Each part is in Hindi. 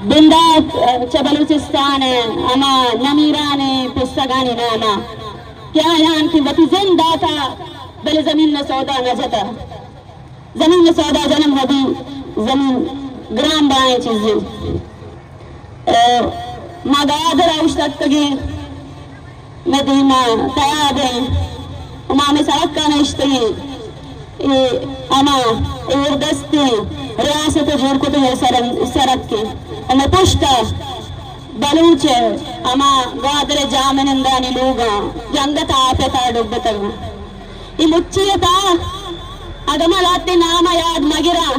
बिंदा बलूचिस्तान अमा नमीराने पुस्तकानी नामा क्या यान की वती जिंदा था बले जमीन में सौदा न जता जमीन में सौदा जन्म हदी जमीन ग्राम बाएं चीजें मगादर औषध कगे मदीना तयाब है उमा में सड़क का नश्ते अमा दस्ते रियासत जोड़ को तो है सरक के मैं पुष्टा बलूच अमा गादरे जामनिंदानी लोगा जंगत आपे था डुब्बतगा ये मुच्चियता अगमलाते नाम याद मगिरा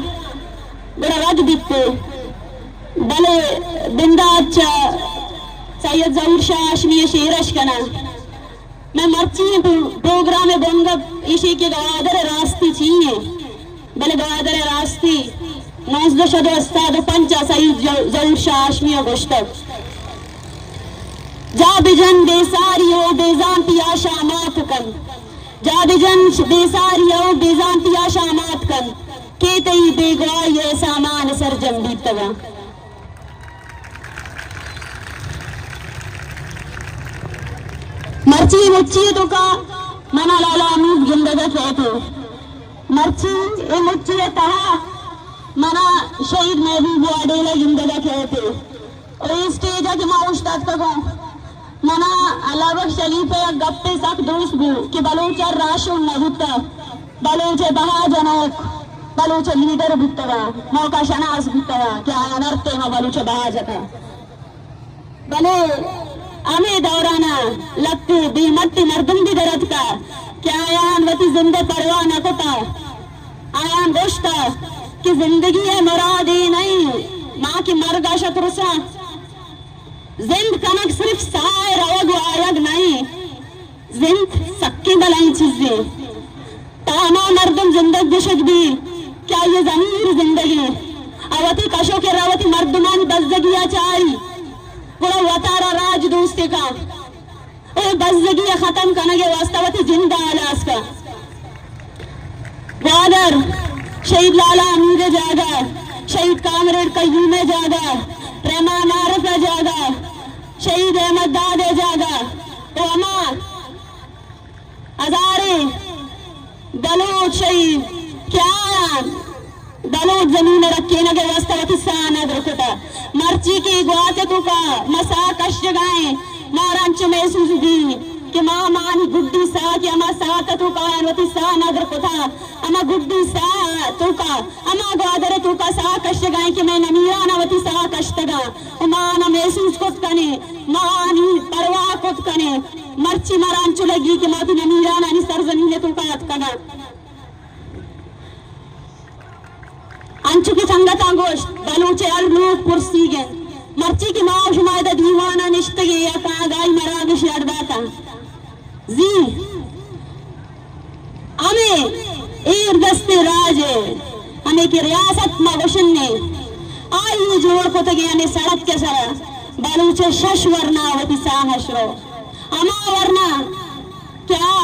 बड़ा रग दिखते बले बिंदा अच्छा सैयद जहूर शाह हाशमी शेरश कना मैं मर्ची प्रोग्राम में बंगा इसी के गवादर रास्ती चाहिए बले गवादर रास्ती नौजद शद अस्ताद पंचा सैयद जहूर शाह हाशमी गोश्तक जा बिजन बेसारियो बेजांती आशा मात कन जा बिजन बेसारियो बेजांती आशा मात कन के तई बेगवा ये सामान सरजम बीतगा मर्ची मुच्ची तो का मना लाला अमीद जिंदगी कहते मर्ची ए मुच्ची तहा मना शहीद महबूब वाडेला जिंदगी कहते और इस स्टेज के माउश तक मना अलावा शरीफ गप्पे सक दोस्त भी कि बलोचर राशो नहुता बलोचे बहा जनक बलोचे लीडर बुत्तगा मौका शनास बुत्तगा क्या अनर्थे में बलोचे बहा जता बले अमे दौराना लगते बेमट्टी मर्दम भी दरद का क्या आयान वती जिंदे परवाह न कोता आयान गोश्ता कि जिंदगी है मुराद ही नहीं माँ की मर्गा शत्रुसा जिंद कनक सिर्फ साए रवग आयग नहीं जिंद सक्की बलाई चीजें तामा मर्दम जिंदगी दिशक भी क्या ये जमीर जिंदगी अवती कशो के रावती मर्दमान बजदगिया चारी पूरा वतारा राज दोस्ती का और बजदगी खत्म करने के वास्तवती जिंदा आलास का वादर शहीद लाला अमीर जागा शहीद कामरेड कयूम जागा रहमान आरिफ जागा शहीद अहमद दादे जागा तो अमा हजारे बलोच शहीद क्या बलोच जमीन रखे न के वास्तवती सानद रुकता मर्ची की गुआते तो का मसा कष्ट गाए मारांच महसूस दी कि माँ मानी गुड्डी सा कि अमा सा तो का अनवती सा नगर को था अमा गुड्डी सा तो का अमा ग्वादर तो का सा कष्ट गाए कि मैं नमीरा नवती सा कष्ट गा माँ न महसूस कुछ कने माँ नी परवाह कुछ कने मर्ची मारांच लगी कि माती नमीरा नानी सरजमीन तो का अतकगा अंचु की संगता गोश्त बलूचे अलूक पुरसी गए मर्ची की माँ शुमायदा दीवाना निश्तगे या कागाई मरागिश अड़बाता जी हमें एर दस्ते राजे हमें की रियासत मगोशन ने आई जोड़ को तगे यानी सड़क के सरा बलूचे शश वरना वती साहशरो अमा वरना क्या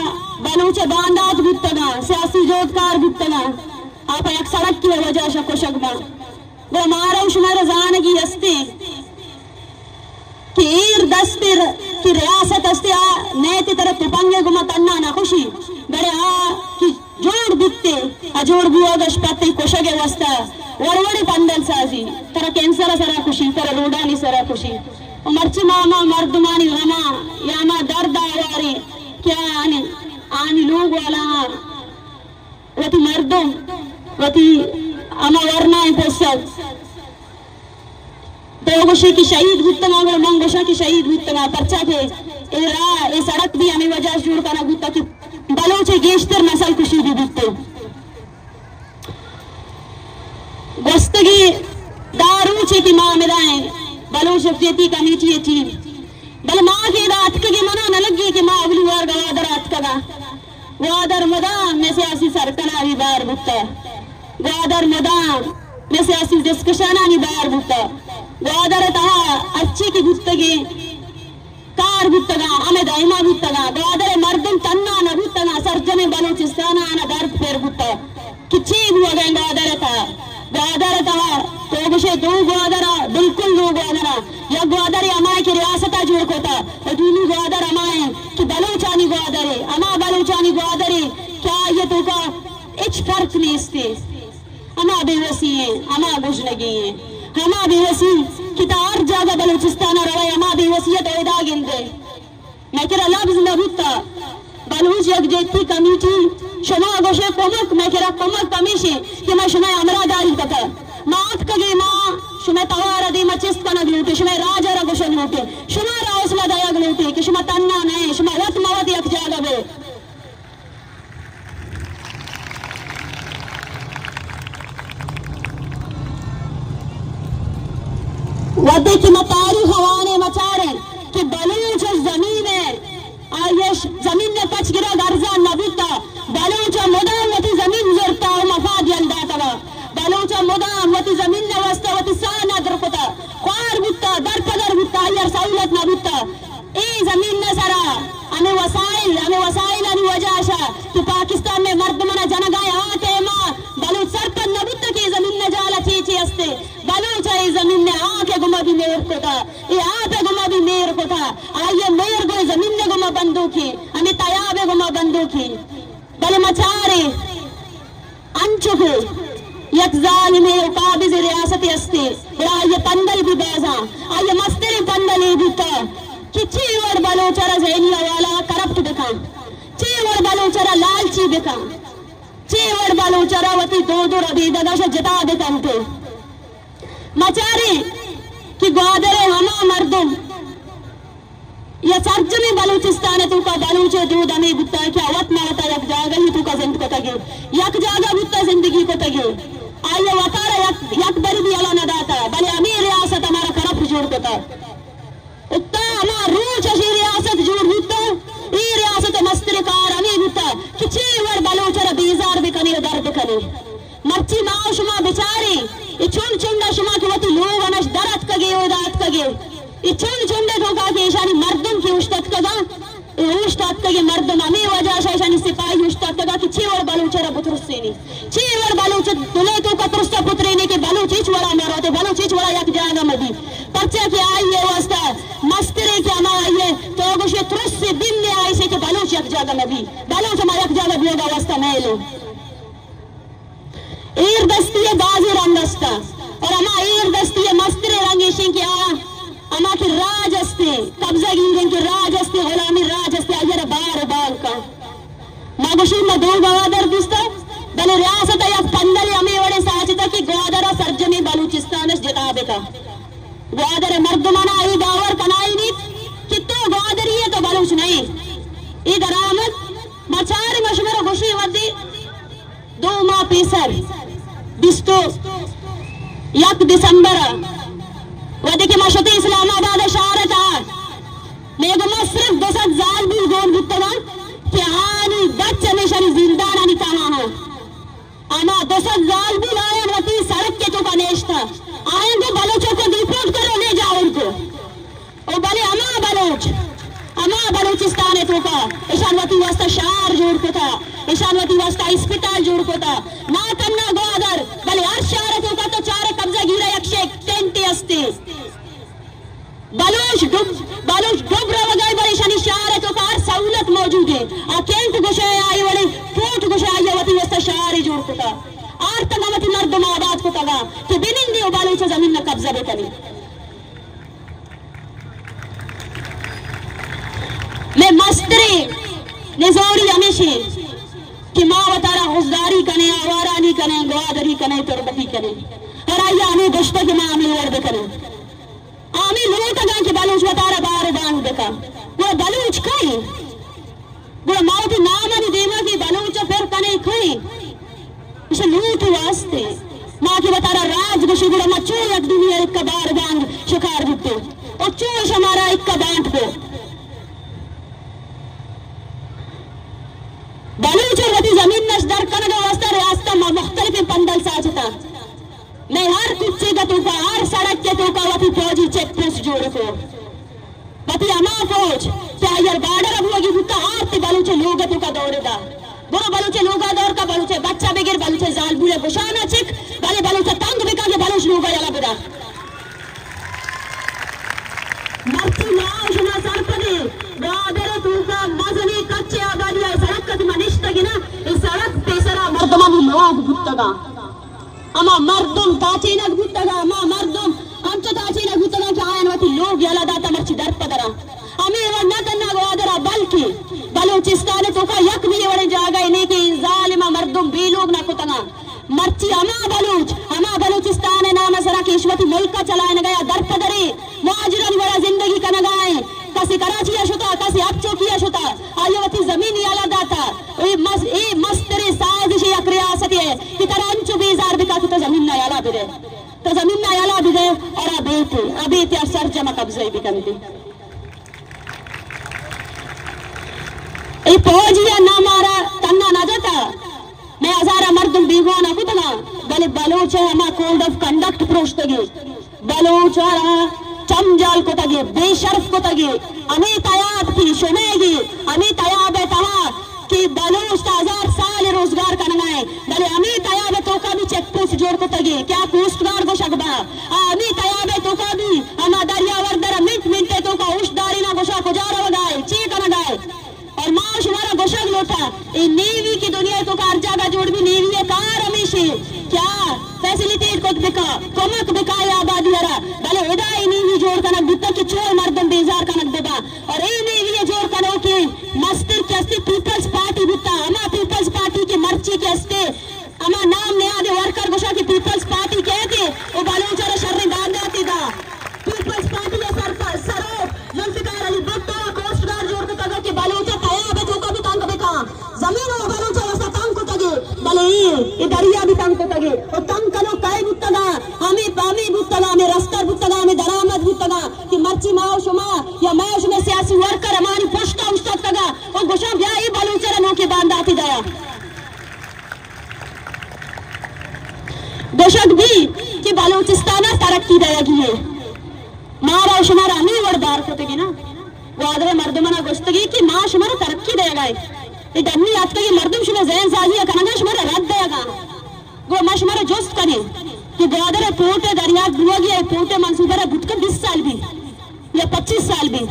बलूचे बांदात गुत्तगा सियासी जोतकार गुत्तगा आप एक सड़क की वजह से कुशकबा वो हमारा उशमर जानगी अस्ते कि ईर दस्तिर की रियासत अस्ते नेति तरह तुपंगे गुमा तन्ना ना खुशी बड़े कि जोड़ बिकते जोड़ बुआ गशपत्ते कुशगे वस्ता वरवड़ी पंदल साजी तरह कैंसर सरा खुशी तरह रोडानी सरा खुशी मर्ची मामा मर्दमानी गमा यामा दर्द आवारी क्या आनी लोग वाला वती मर्दम वती अमा वरना पोसद दोगोशे की शहीद गुत्तगा और मंगोशा की शहीद गुत्तगा पर्चा के ए सड़क भी हमें वजह जुड़ करना गुत्ता की बलोचे गेश्तर नस्ल खुशी भी गुत्ते गोस्तगी दारूचे की माँ मिलाएं बलोच जेती कमेटी थी बल माँ के रात के मना न लगी कि माँ अगली बार गवादर रात का ग्वादर मदाम में सियासी सरकना भी बार बुत्ता ग्वादर मदाम में सियासी डिस्कशना भी बार बुत्ता ग्वादर तहा अच्छी की गुत्तगी कार गुत्तगा हमें दाइमा गुत्तगा ग्वादर मर्दम तन्ना न गुत्तगा सर्जने बलूचिस्तान आना दर्द पेर गुत्ता किच्ची हुआ गए ग्वादर तहा तो विषय दो ग्वादर बिल्कुल नो गोदना या गोदर अमाय की रियासत जोड़ कोता और दूनी गोदर अमाय कि बलूचानी गोदरे अमा बलूचानी गोदरे क्या ये तो का इच फर्क नहीं इसते अमा बेवसी है अमा बुझनगी है हमा बेवसी कितार जागा बलूचिस्तान रवाय अमा बेवसीयत ऐदा गिंदे मैं कह रहा लफ्ज़ न बुता बलूच एक जेती कमिटी शमा गोशे कोमक मैं कह रहा कोमक कमीशे कि मैं शमा अमरा दारी कता मात कगे माँ शमा तवारा दी मचिस्त कनग लूटे शमा राजा रा गोशे लूटे शमा राउसला दयाग लूटे कि शमा तन्ना नहीं शमा वत मवत एक जागा बे वदे की मतारी हवाने मचारे कि बलूच जमीन है आयश जमीन ने पच गिरा गर्जा नबुता बलूच मुदाम वती जमीन जोरता और मफाद यंदाता बलूच मुदाम वती जमीन ने वस्ता वती साना दरपता ख्वार बुता दरपदर बुता यार सहुलत नबुता ए जमीन ने सरा हमें वसाइल अनि वजाशा कि पाकिस्तान में मर्द मना जनगाय आते मां बलूच सरपन नबुता की जमीन ने जाला चीची अस्ते बलूच ए जमीन ने आके गुमा भी मेर कोता ये आपे गुमा भी मेर कोता आइए मेर गो जमीन ने गुमा बंदूकी हमें तयाबे गुमा बंदूकी बले मचारे अंचुके यक जालिमे काबिज रियासत अस्ते आइए पंदल भी बाजा आइए मस्तरी पंदल बुता कि चीवर बलूचरा जैनिया वाला करप्ट दिखा चीवर बलूचरा लालची दिखा चीवर बलूचरा वती दो रबी दगाश जता दिखा उठे मचारे कि ग्वादरे हमा मर्दुम या सर्जमी बलूचिस्तान है तू का बलूचे दूध हमें बुत्ता क्या वत मारता यक जागा ही तू का जिंद को तगे यक जागा बुत्ता जिंदगी को तगे आइए वतारा यक बरी भी अला न दाता भले अमीर रियासत हमारा करप्ट जोड़ को था इतना हमारा रूच अशी रियासत जोड़ बुत्ता ई रियासत मस्तिरकार हमें बुत्ता कि चीवर बलूचरा बीजार बिकने दर्द कने मर्ची माओ शुमा बिचारी इचुन चुंडा शुमा की वती लोग अनश दरत कगे उदात कगे इचुन चुंडे ठोका के ईशानी मर्दम की उश्तत कगा उश्तत कगे मर्दम हमें वजह ईशानी सिपाही उश्तत कगा कि चीवर बलूचरा पुत्रसेनी चीवर बलूच तुले तो कतरुस्ता पुत्रेने के बलूच इच वड़ा मारोते बलूच इच वड़ा यक जागा मदी पर्चा के आइए वास्ता मस्तरे के अमा आइए तो गुशे त्रुस से दिन ने आई से के बलूच यक जागा मदी बलूच हमारा यक जागा बियोगा वास्ता मेलो ईर दस्ती है बाजी रंगस्ता और अमा ईर दस्ती है मस्तरे रंगेशिं क्या अमा की राज अस्ते कब्जा गिंजन की राज अस्ते गुलामी राज अस्ते अजर बार बाल का मागुशी में दो गवादर दिस्ता बले रियासत या पंदल हमें वड़े साचिता की ग्वादर सर्जमी बलूचिस्तान जताबे का ग्वादर मर्दमाना आई दावर कनाई नी कितो ग्वादरी है तो बलूच नहीं इधर आमद मचार मशवर गुशी वदी 2 माह पीसर दिस्तो 1 दिसंबर वदी के मशते इस्लामाबाद शारत मेगमा सिर्फ 2 जाल भी गोन बुत्तना कि हानी बच्चे में शरी जिंदान आनी कहा है आना 2 जाल भी लाए वती सड़क के तो कनेश था आएंगे बलोचों को डिपोर्ट करो ले जाओ उनको और भले अमा बलूचिस्तान है तो का ईशानवती वास्ता शहर जोड़ को था ईशानवती वास्ता अस्पताल जोड़ को था ना तन्ना ग्वादर भले हर शहर तो का तो 4 कब्जा गिरा 110 अस्ते बलूच डुब रवगाई बड़े शनि शहर है तो का हर सहूलत मौजूद है अकेंट गुशे आई बड़े फूट गुशे आई वती वास्ता शहर जोड़ को था आर तमामती मर्दम आबाद को तगा कि बिनिंदी बलूच जमीन में कब्जा बेकनी मैं मस्तरी निजोरी हमेशे कि माँ वतारा हुजदारी कने आवारानी कने ग्वादरी कने तुरबती कने और आइया हमें गुश्ता की माँ हमें वर्द कने आमी लूटगा कि बलूच वतारा बार बांग देखा वो बलूच खाई वो माउती नामनी देमा की बलूच फिर कने खाई इसे लूट वास्ते माँ की वतारा राज गुशी गुड़ा मचो एक दुनिया एक का बार बांग शिकार बुट्टे और चोश हमारा एक का बांट को बलूच और वती जमीन नशदर कनगा वास्ता रास्ता मुख्तलिफ पंदल साजता मैं हर कुच्चे का तुका हर सड़क के तुका वती फौजी चेक पोस्ट जोड़ को वती अमा फौज क्या यार बॉर्डर अब होगी बुता आरती बलूचे लोग तुका दौड़ेदा बुरा बलूचे लोगा दौड़ का बलूचे बच्चा बेगिर बलूचे जाल बुरे बुशाना चिक भले बलूचे तंग बिका के बलूच लोगा याला बुदा गुत्तगा अमा मर्दुम ताचीनक गुत्तगा अमा मर्दुम आमचो ताचीनक गुत्तगा जायनवती लोग याला दाता मर्ची दर्पदरा हमें वरना तन्ना गोदरा बल्कि बलूचिस्तान तो का यक भी वड़े जागा इने के जालिमा मर्दुम भी लोग ना कुतगा मर्ची अमा बलूचिस्तान नाम सरा की ईश्वती मुल्क चलाने गया दर्पदरे मुहाजिरन बड़ा जिंदगी का नगाए कसी कराची अशुता कसी अपचो की अशुता आयवती जमीन याला दाता ए मस्तरे साजिश या रियासत है कि तरंचु 20,000 बिका तो जमीन ना याला बिदे तो जमीन ना याला बिदे और अबेते असर जमा कब्जे भी करते ए फौजिया ना मारा तन्ना ना जाता मैं हजारा मर्दुम बीगवाना कुतना गले बलोच है हमा कोड ऑफ कंडक्ट प्रोष्टगे बलोच रहा चमजाल को तगे बेशर्फ को तगे हमें तयाब की शुमेगी हमें तयाब है तहा कि बलोच 1000 साल रोजगार करना है गले हमें तयाब है तो का भी चेक पोस्ट जोड़ को तगे क्या कोस्ट गार्ड को शकबा हमें तयाब है तो का भी हमा दरिया वर्दर मिनट तो का उशदारी ना गोशा को जा रहा गाय ची करना गाय और माश हमारा गोशक लोटा ये नेवी की दुनिया तो कार जागा जोड़ भी नेवी है कार हमेशा क्या फैसिलिटेट को बिका कमक बिका या आबादी हरा भले उदाई नेवी जोड़ कनक बिता कि चोर मर्दम बेजार कनक देबा और ये नेवी जोड़ कनो के मस्तर के अस्ते पीपल्स पार्टी बिता हमा पीपल्स पार्टी के मर्ची के अस्ते हमा नाम ने आदे वर्कर गोशा की पीपल्स पार्टी कहते वो बालोचरा शर्रे दाद देती दा पीपल्स पार्टी के सरकार सरो जुल्फिकार अली भुट्टो कोस्ट गार्ड जोड़ के तगा के बालोचा तया बे तो का भी तंग बेका जमीन और बालोचा वसा तंग को तगे भले ये दरिया भी तंग को तगे और तंग कनो काय बुत्तगा हमें पामी बुत्तगा में रस्तर बुत्तगा में दरामद बुत्तगा कि मर्ची माओ शुमा या मैं उसमें सियासी वर्कर हमारी पोस्टा उस्ता तगा और गोशा ब्याह ही बालोचा नो के बांधाती दया गोशक भी कि बालूचिस्तान तरक्की देगी है मारा शुमारा नहीं वरदार कोतेगी ना वादरे मर्दमना गोश्तगी कि मां शुमारा तरक्की देगा ये डन्नी आज के मर्दम शुमा जैन साजिया कनगा शुमारा रद्द देगा वो मां शुमारा जोस्त कने कि वादरे पोटे दरिया दुआगी है पोटे मंसूबरा बुटका 20 साल भी या 25 साल भी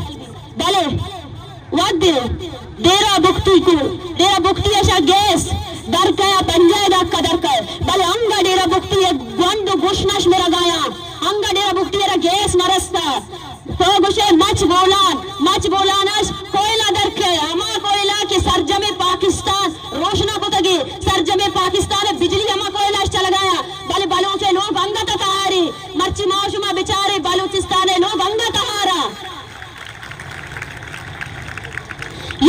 भले वादे डेरा बुक्ति ऐसा गैस दर कया पंजाय दा कदर कर भले अंगा डेरा बुक्ति है गंदो गोशनाश मेरा गाया अंगा डेरा बुक्ति मेरा गैस नरस्ता तो गुशे मच बोलानस कोयला दरके हमा कोयला के सरजमे पाकिस्तान रोशना को तगे सरजमे पाकिस्तान बिजली हमा कोयला चल गया भले बलोचे लोग अंगा तहारे मर्ची माशुमा बेचारे बलूचिस्तान लोग अंगा तहारा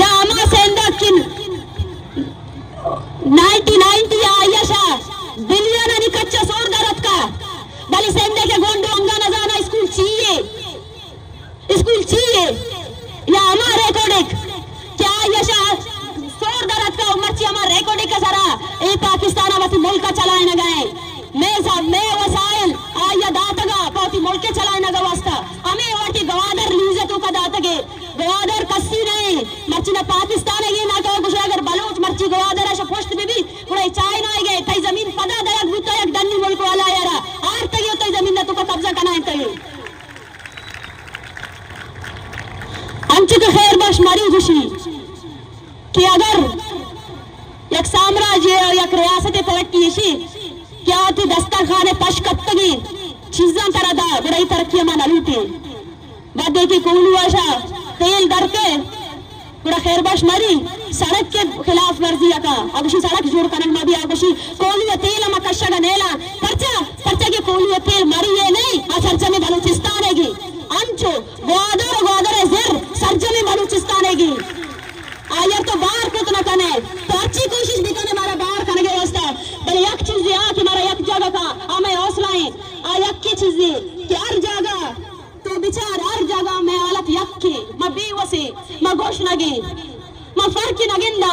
या हमा सेंदा किन 1990 आयशा बिलियन आणि कच्चा सोर दरत का भले सेंदे के गोंडो अंगा न जाना स्कूल चाहिए या हमारा रिकॉर्डिक क्या यशा सोर दरत का मर्ची हमारा रिकॉर्डिक का सारा ए पाकिस्तान वती मुल्क चलाए न गए मैं वसाइल आया दातगा पौती मुल्क चलाए न गए वास्ता हमें वाटी गवादर लीजे तो का दातगे गवादर कस्सी नहीं मर्ची ना पाकिस्तान है ना तो कुछ अगर बलूच मर्ची गवादर ऐसा पोस्ट में भी पूरा चाइना आ गए तई जमीन पदा दया गुता एक दन्नी मुल्क वाला यारा आर तई होता जमीन ना तो का कब्जा करना है तई अंच के खैर बश मरी खुशी कि अगर एक साम्राज्य एक रियासत तरक्की इसी क्या होती दस्तरखाने पशकत्तगी चीज़ां तरह दा बड़ी तरक्की माना लूटी बदे की कोलू आशा तेल दर के पूरा खैर बश मरी सड़क के खिलाफ वर्जी का अगुशी सड़क जोड़ कनक में भी अगुशी कोलू तेल हम कशा नेला पर्चा के कोलू तेल मरी है नहीं असरचा में बलूचिस्तान है अंचो ग्वादर जिर सरजमी बलूचिस्तान है आयर तो बाहर को तो न कने तो अच्छी कोशिश भी कने मारा बाहर कने के वास्ता बले एक चीज दिया कि मारा एक जगह का हमें हौसलाएं आ एक की चीज दी कि हर जगह तो बिचार हर जगह में हालत यक की मैं बेवसी मैं गोश नगी मैं फर्क नगिंदा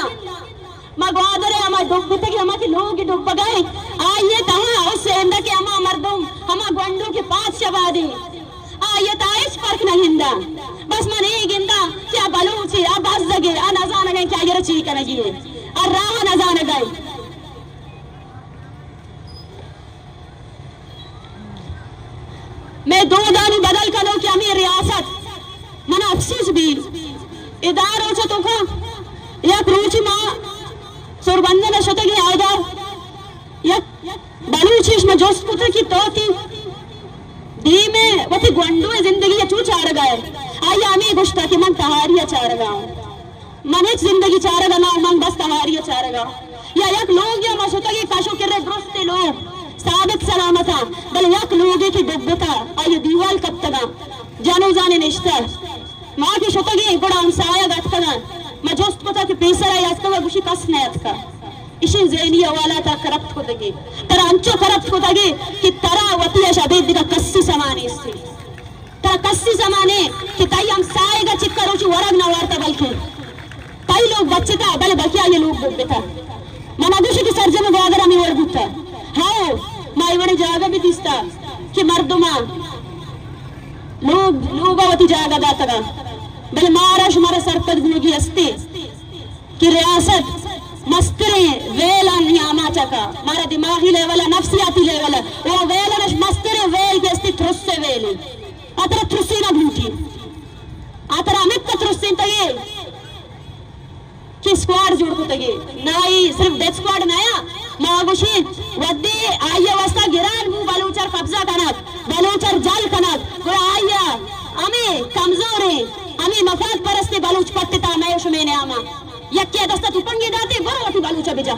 मैं ग्वादर है हमारे डुब बिते कि हमारे लोगों की डुब गए आइए तहां उससे इंदा के हमा मर्दों हमा गंडों के पास शबादी ये ताइस फर्क नहीं हिंदा बस मन ये गिंदा क्या बलूची अब बस जगे आ न जाने गए क्या ये रची करेगी और राह न जाने गए मैं दो दानी बदल करो कि हमें रियासत मना अफसोस भी इदार हो तो को या क्रूची मां सुरबंदन शतगी आदा यक बलूचिश में जोस्त पुत्र की तोती दी में वती गुंडू जिंदगी ये चू चार गए आई आमी गुश्ता कि मन तहारिया चार गाँव मन एक जिंदगी चार गना मन बस तहारिया चार गाँव या यक लोग या मशुता की काशो कर रहे दुरुस्ते लोग साबित सलामता बल यक लोगे की डुबता आई दीवाल कब तक जानू जाने निश्ता माँ की शुतगी गुड़ा हमसाया गटकना मैं जोस्त पुत्र की पेसर आई अस्कवा गुशी कस नयत का इशी ज़ेनिया वाला ता करप्ट को दगे तरा अंचो करप्ट को दगे कि तरा वतिया शादी दिका कस्सी समाने इससे तरा कस्सी समाने कि ताई हम साएगा चिक्कर उची वरग ना वारता बल्कि ताई लोग बच्चे था बले बकिया ये लोग बुद्ध था मनादुशी की सर्जन में अगर हमें और बुद्ध हाँ माई बड़े जागा भी दिस्ता कि मर्दुमा लोग वती जागा दाता बले महाराष्ट्र हमारे सरपंच गुणगी अस्ते कि रियासत मस्तरे वेला नियामाचा का मारा दिमागी लेवल नफ्सियाती लेवल वो वेल नश मस्तरे वेल गेस्ती थ्रुस्से वेली अतर थ्रुस्सी ना भूटी अतर अमित थ्रुस्सी तगे कि स्क्वाड जोड़ को तगे नाई सिर्फ डेथ स्क्वाड नया मागुशी वद्दे आया वस्ता गिरान मु बलूचर कब्जा कनक बलूचर जाल कनक को आया अमे कमजोर है अमे मफाद परस्ते बलूच पट्टा मैं उसमें ने आमा यक्के दस्ता तुपंगे दाते बरो वती बालूचा बेजा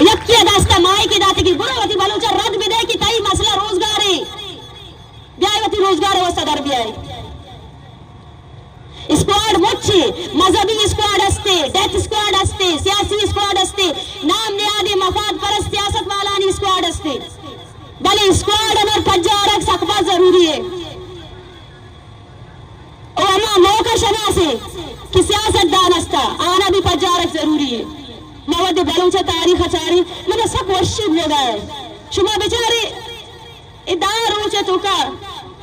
यक्के दस्ता माई के दाते की बरो वती बालूचा रद भी दे कि ताई मसला रोजगार है ब्यायवती रोजगार व्यवस्था दर ब्याय स्क्वाड मोच्छे मजहबी स्क्वाड असते डेथ स्क्वाड असते सियासी स्क्वाड असते नाम नियादी मफाद परस्त सियासत वालानी स्क्वाड असते भले स्क्वाड और पज्जारक सकबा जरूरी है और मौका शना से कि सियासतदान अस्ता आना भी पज्जारक जरूरी है मवद बलूचा तारीख अचारी मैंने सब वर्षित हो गए शुमा बेचारे इदार रोचे तो का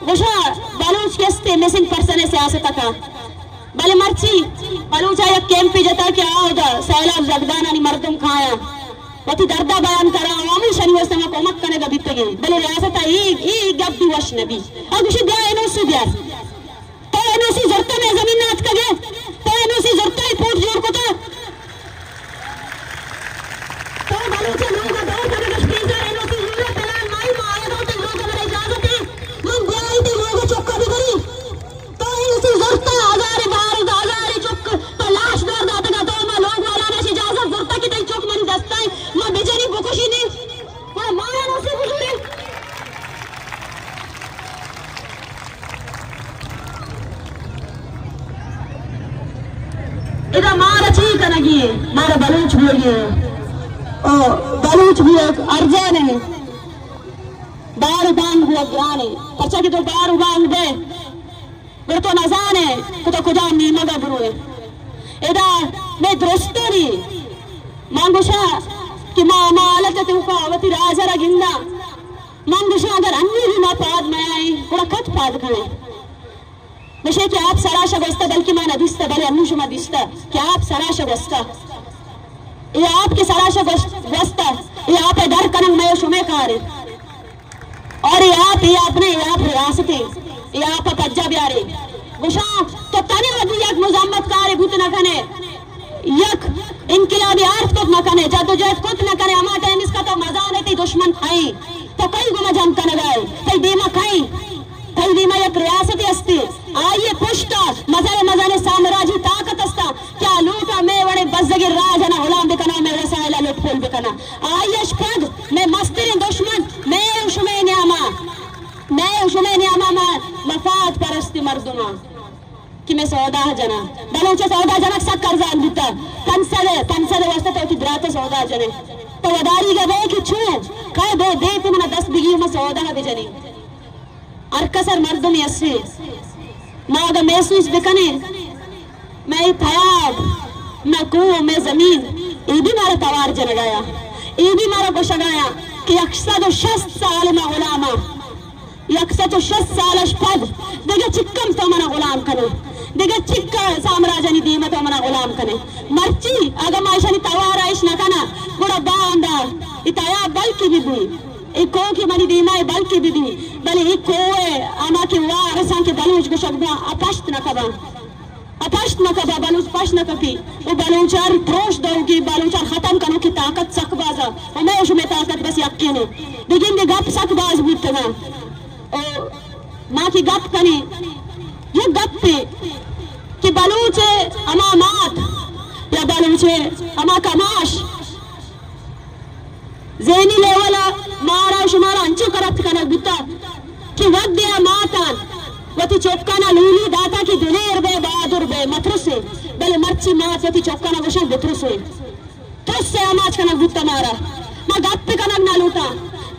वशा बलूच केस्ते मिसिंग पर्सन है सियासत का भले मर्ची बलूचा एक कैंप पे जता क्या होगा सैलाब जगदान आणि मर्दम खाया वती दर्दा बयान करा आमी शनिवार समा कोमक कने गबितगे भले रियासत ई गब्दी वश नबी अगुशी दिया इनो से दिया तो एनओसी जरता में जमीन नाच का गए तो एनओसी जरता ही पोट जोड़ को था तो बलूचे लोग दो तरह के स्पीकर एनओसी जुड़ा पहला माई माया दो ते लोग मेरे इजाजत है मन दियाई ते लोग चौका भी करी तो एनओसी जरता हजार चौक तलाश दर दाता का तो मैं लोग वाला ने इजाजत जरता की ते चौक मन दस्ता है मैं बेचैनी बुकुशी नहीं वो माया एनओसी बुकुशी इधर मारा चीक नगी मारा बलूच बोलिए ओ बलूच भी एक अर्जन है बार बांग हुआ ज्ञान है अच्छा कि तो बार बांग दे फिर तो नजान है तो खुदा नीमा का बुरु है इधर मैं दोस्तरी मांगुशा कि माँ मालत तू का अवती राजा गिंदा मांगुशा अगर अन्य भी माँ पाद में आई थोड़ा कट पाद खड़े नशे कि आप सराशा बस्ता बल्कि मैं नदिस्ता भले अनुशमा दिस्ता क्या आप सराशा बस्ता ये आपके सराशा बस्ता ये आप डर कनंग मैं शुमे कार और ये आपने ये आप रियासते ये आप पज्जा ब्यारे गुशा तो तने वदी यक मुजम्मत कार भूत न कने यक इनकलाबी आर्थ को न कने जदोजहद को न करे अमा टाइम इसका तो मजा नहीं थी दुश्मन खाई तो कई गुना जम कने गए कई बेमा खाई कई बेमा एक रियासती अस्ती आइए पुष्टा मजाने साम्राज्य ताकत अस्ता क्या लूटा मैं बड़े बजगिर राजना गुलाम बिकना मैं रसायला लुटफुल बिकना आइए शपद मैं मस्तिन दुश्मन मैं उशमे न्यामा मफाद परस्ती मर्दुमा कि मैं सौदा जना बलूचे सौदा जनक सा कर्जान बिता तनसले वास्ते तो की द्राते सौदा जने तो वदारी के बे कि छू काय दे देते मना 10 बिगी में सौदा दे जनी अरकसर मर्दुम यस्वी नाग महसूस बिकने मैं थयाब मैं कुओं मैं जमीन ये भी मारा तवार जन गया ये भी मारा को शगाया कि अक्सर तो 6 साल में गुलामा अक्सर तो 6 साल पद देखे चिक्कम तो मना गुलाम कने देखे चिक्का साम्राज्य दीमा तो मना गुलाम कने मर्ची अगर मायशा तवार आइश न कना गुड़ा बांदा इताया बल्कि भी बुई इको की मनी दीमा बल्कि भी भले इको आमा के वारसा के बलूच को शब्द अपश्त न कबा अपश्त न कबा बलूच पश न ककी वो बलूचार प्रोश दो की बलूचार खत्म करो की ताकत सकबाजा और मैं उसमें ताकत बस यकीन है लेकिन ये गप सकबाज बुतना और माँ की गप कनी ये गप पे कि बलूचे अमा मात या बलूचे अमा कमाश ज़हनी लेवल मारा शुमारा अंचु करत कना बुता कि वद्या मातान वती चौकाना लूली दाता की दिलेर बे बहादुर बे मथरुसे बले मर्ची मात वती चौकाना वशे बुतरुसे तुस्से आमाज कना बुता मारा मा गप कना ना लूटा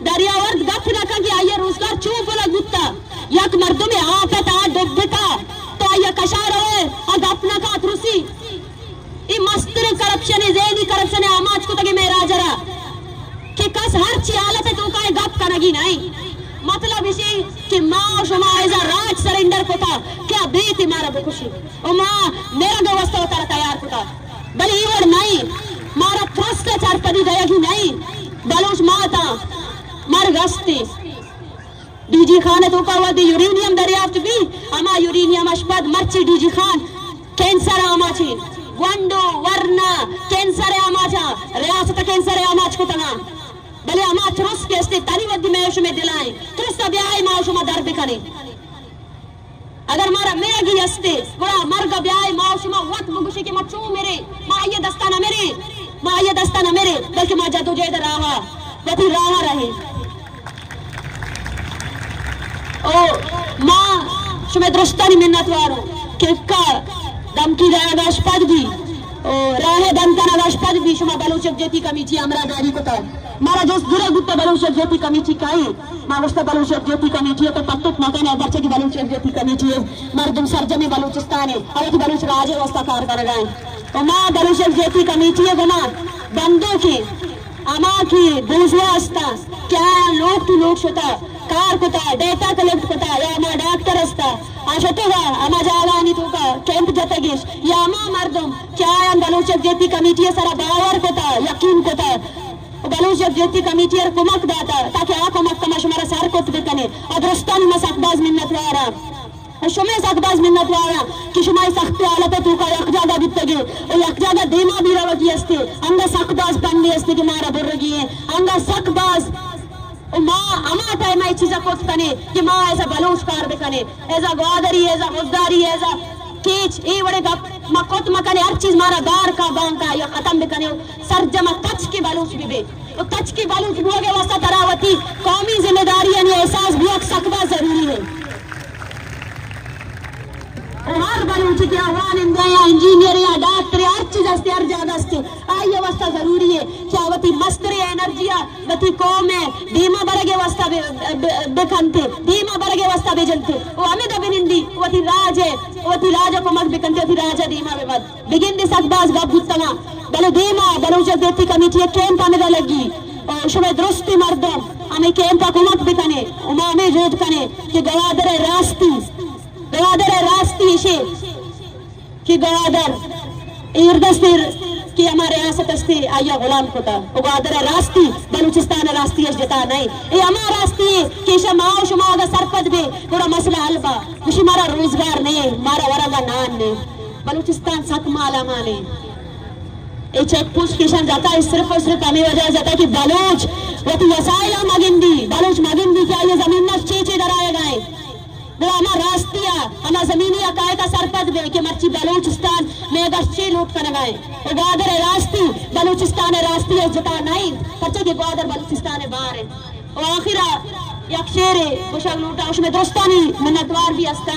दरियावर्द गप ना का कि आये रोजगार चूप वाला बुता यक मर्दों में आपे ता डुबता तो आये कशार है आ गप ना का तुरुसी ये मस्तर करप्शन है ज़हनी करप्शन है आमाज को तके मेरा जरा कि कस हर ची हालत है तो का गप कनगी नहीं मतलब इसी कि माँ शुमा ऐसा राज सरेंडर को था क्या बेटी मारा बेखुशी ओ माँ मेरा व्यवस्था होता तैयार होता बल इवर नहीं मारा थ्रस्ट चार पदी गया कि नहीं बलूच माँ था मर गस्ती डीजी खान तो का हुआ दी यूरेनियम दरियाफ्त भी अमा यूरेनियम अशपद मर्ची डीजी खान कैंसर आमा छी वंडो वरना कैंसर आमा छा रियासत कैंसर आमा छ को तना भले अमा थ्रुस के स्थित तानी वद्दी में शुमे दिलाए थ्रुस का ब्याह माँ शुमा दर बिकने अगर मारा मेगी अस्ते बड़ा मर्ग ब्याह माँ शुमा वत मुगुशी के मचू मेरे माँ ये दस्ताना मेरे बल्कि माँ जादू जेद राहा वती राहा रहे ओ माँ शुमे दृष्टानी मिन्नत वारो किक्का दमकी जाएगा अशपद भी राहे दमका अशपद भी शुमा बलूचक जेती कमीची अमरा दारी को था मारा जो दुरे गुत्ते बलूचक जेती कमीची काई मावस्ता बलूचक जेती कमीची तो पत्तुत मकान है बच्चे की बलूचक जेती कमीची है मर्दुम सरजमी बलूचिस्तान है अवधि बलूच राजे वस्ता कार कर गए तो माँ बलूचक जेती कमीची है गुना बंदों की अमा की बुजुआ अस्ता क्या लोग तू लोग शोता कार कोता डेटा कलेक्ट कोता या अमा डॉक्टर अस्ता आशतोगा अमा जागानी तो का कैंप जतगिश या अमा मर्दुम क्या बलूचक जेती कमीटी है सारा बावर कोता यकीन कोता बलूचक जेती कमीटी है कुमक दाता ताकि आ कुमक कमश हमारा सार कोत बिकने अदरस्तान में सकबाज मिन्नत वारा शुमे सकबाज मिन्नत वारा कि शुमाई सख्त हालत है तू का एक जगह बितगे और एक जगह देमा भी रवगी अस्ते अंगा सकबाज बनने अस्ते कि मारा बुर्रगी है अंगा सकबाज माँ अमा टाइम आई चीज़ कोत कने कि माँ ऐसा बलूच कार बिकने ऐसा ग्वादरी ऐसा मुद्दारी ऐसा केच ये बड़े गप मकोत मकने हर चीज मारा दार का बांका या खत्म बिकने सरजमा कच की बलूच भी बे तो कच की बलूच भोगे वास्ता तरावती कौमी जिम्मेदारी यानी एहसास भी सकबा जरूरी है हर बलूच की आह्वान या इंजीनियर या डॉक्टर हर चीज असते हर जगह असते आई वास्ता जरूरी है क्या वती मस्तरे एनर्जिया वती कौम है धीमा बरगे वास्ता बेखनते धीमा बरगे वास्ता बेजनते वो हमें दबिनिंदी वती राज को मग बेकनते वती राजा धीमा बेबद बिगिन दे सकबाज गप गुत्तमा बले धीमा बलूच देती कमिटी कैंप आने लगी और शुमे दुरुस्ती मर्दम हमें कैंप को मग बेकने उमा में जोद कने कि गवादर रास्ती शे कि गवादर इर्दस्तिर कि हमारे रियासत अस्ते आया गुलाम कोता गवादर रास्ती बलूचिस्तान रास्ती है जता नहीं ये हमारा रास्ती है कि शमाओ शमाओ सरपद बे पूरा मसला हल बा कुछ हमारा रोजगार नहीं हमारा वरगा नान ने बलूचिस्तान सक माला माने ये चेक पोस्ट किशन जाता है सिर्फ और सिर्फ हमें वजह जाता है कि बलूच वो वसाइला मगिंदी क्या ये जमीन न चेचे डराए गए हमारा रास्तिया हमारा जमीनी अकाय का सरपद बे कि मर्ची बलूचिस्तान में गश्ती लूट कर गए और ग्वादर रास्ती बलूचिस्तान रास्ती है जता नहीं बच्चे के ग्वादर बलूचिस्तान बाहर है और आखिरा यक शेर है कुछ लूटा उसमें दोस्तानी मिन्नतवार भी अस्ता